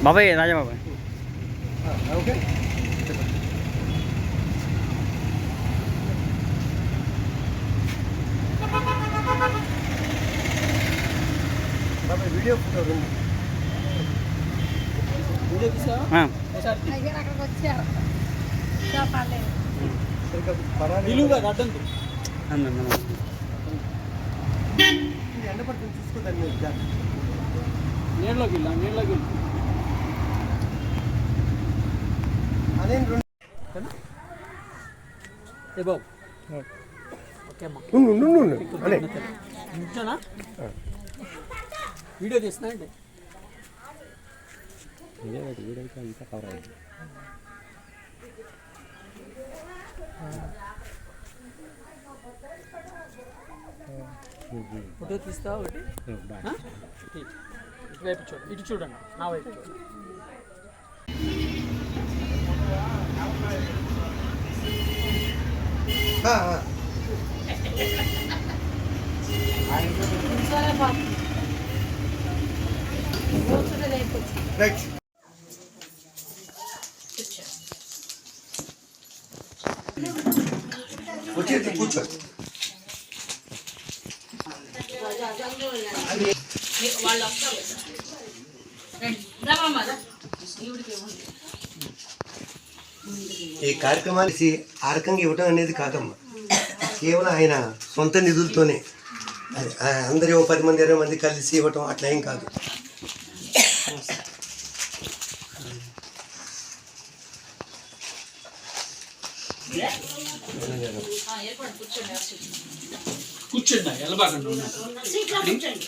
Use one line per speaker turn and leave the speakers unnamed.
బాబాయ్ రాజా బాబాయ్
ఓకే బాబాయ్ వీడియో ఫోటో వీడియో తీసా అక్కడికి వచ్చారు నిలువుగా అడ్డంకు ఎండ పడుతుంది చూసుకోదాన్ని నీళ్ళలోకి వెళ్ళా నీళ్ళలోకి వెళ్ళి అదేం ఏ బాబు ఓకే అమ్మా ఉంచానా వీడియో తీస్తున్నా అండి వీడియో అంతా కవర్ అయింది ఫోటో తీస్తా ఒకటి ఇటువైపు చూడండి ఇటు చూడండి నా వైపు చూడండి రైట్ వచ్చేది కూర్చో ఈ కార్యక్రమానికి ఆ రకంగా ఇవ్వటం అనేది కాదమ్మా, కేవలం ఆయన సొంత నిధులతోనే అందరూ 10 మంది 20 మంది కలిసి ఇవ్వటం అట్లా ఏం కాదు. కూర్చోండి కూర్చోండి